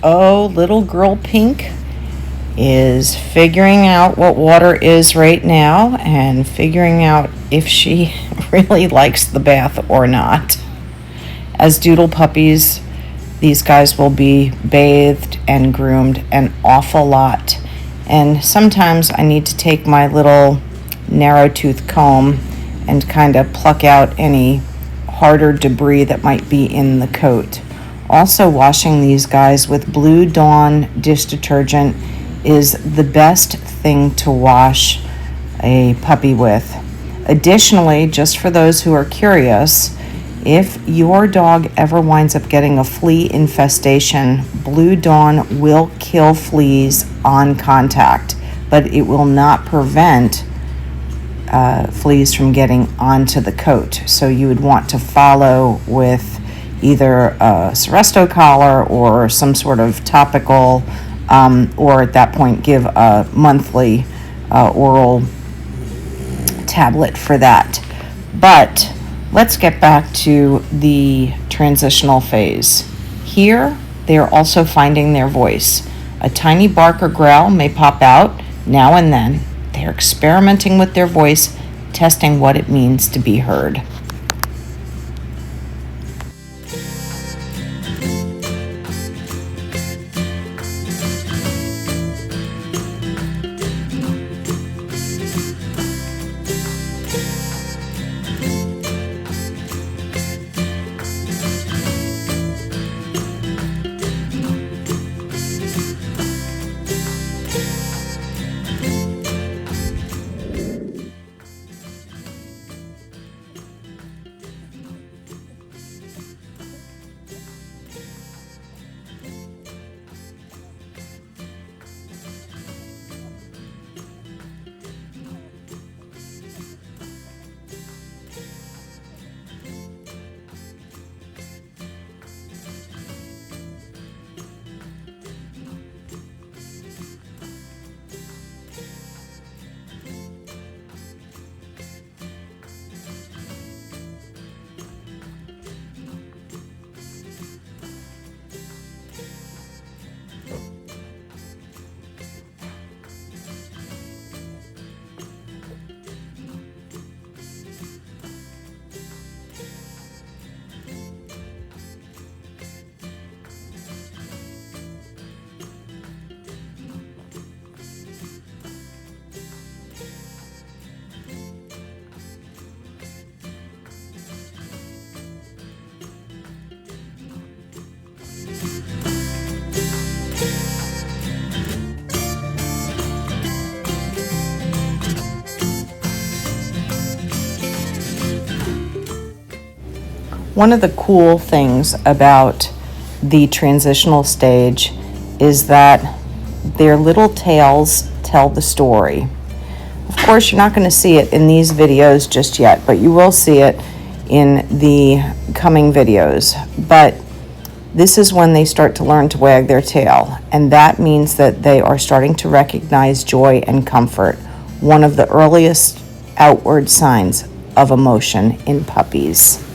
oh, little girl Pink is figuring out what water is right now and figuring out if she really likes the bath or not. As doodle puppies, these guys will be bathed and groomed an awful lot. And sometimes I need to take my little narrow tooth comb and kind of pluck out any harder debris that might be in the coat. Also, washing these guys with Blue Dawn dish detergent is the best thing to wash a puppy with. Additionally, just for those who are curious, if your dog ever winds up getting a flea infestation, Blue Dawn will kill fleas on contact, but it will not prevent fleas from getting onto the coat. So you would want to follow with either a Seresto collar or some sort of topical, or at that point give a monthly oral tablet for that. But let's get back to the transitional phase. Here, they are also finding their voice. A tiny bark or growl may pop out now and then. They are experimenting with their voice, testing what it means to be heard. One of the cool things about the transitional stage is that their little tails tell the story. Of course, you're not going to see it in these videos just yet, but you will see it in the coming videos. But this is when they start to learn to wag their tail, and that means that they are starting to recognize joy and comfort, one of the earliest outward signs of emotion in puppies.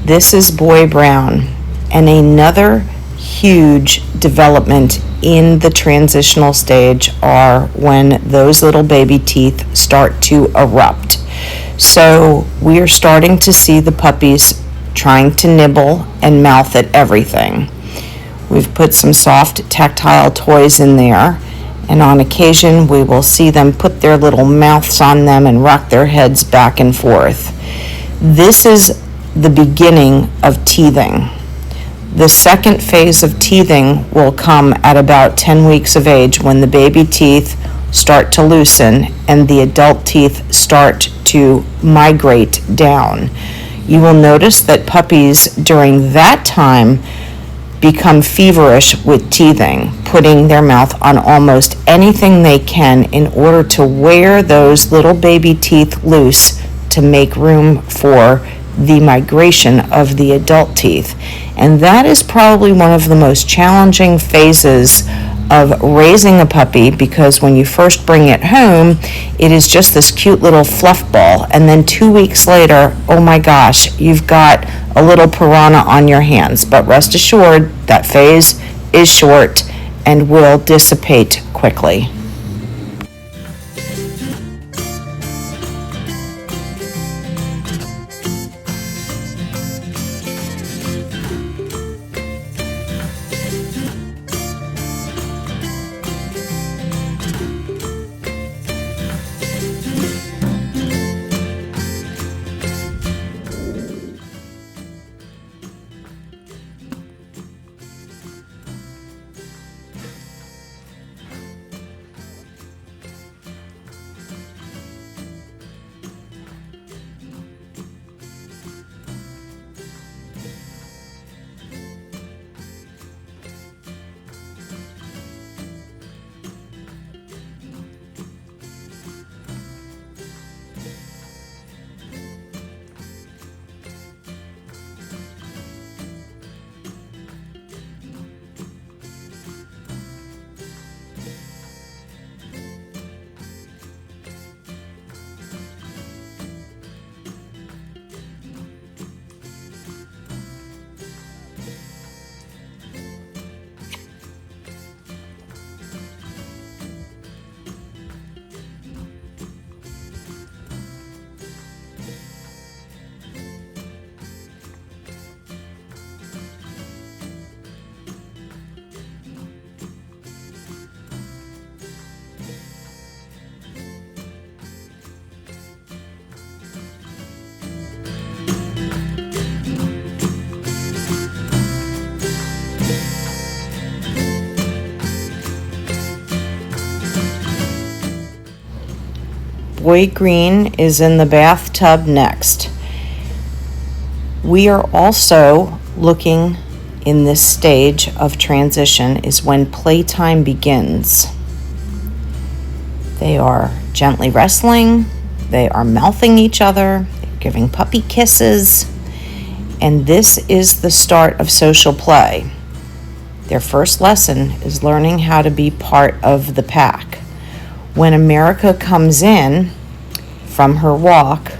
This is Boy Brown, and another huge development in the transitional stage are when those little baby teeth start to erupt. So we are starting to see the puppies trying to nibble and mouth at everything. We've put some soft tactile toys in there, and on occasion we will see them put their little mouths on them and rock their heads back and forth. This is the beginning of teething. The second phase of teething will come at about 10 weeks of age, when the baby teeth start to loosen and the adult teeth start to migrate down. You will notice that puppies during that time become feverish with teething, putting their mouth on almost anything they can in order to wear those little baby teeth loose to make room for the migration of the adult teeth. And that is probably one of the most challenging phases of raising a puppy, because when you first bring it home, it is just this cute little fluff ball, and then 2 weeks later, oh my gosh, you've got a little piranha on your hands. But rest assured, that phase is short and will dissipate quickly. Boy Green is in the bathtub next. We are also looking in this stage of transition is when playtime begins. They are gently wrestling, they are mouthing each other, they're giving puppy kisses, and this is the start of social play. Their first lesson is learning how to be part of the pack. When America comes in from her walk,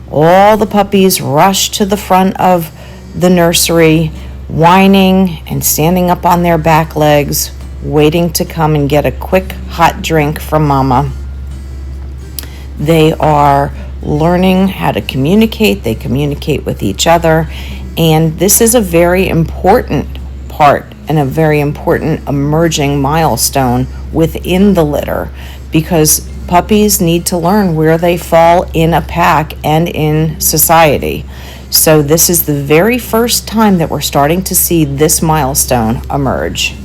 all the puppies rush to the front of the nursery, whining and standing up on their back legs, waiting to come and get a quick hot drink from Mama. They are learning how to communicate. They communicate with each other, and this is a very important part and a very important emerging milestone within the litter, because puppies need to learn where they fall in a pack and in society. So this is the very first time that we're starting to see this milestone emerge.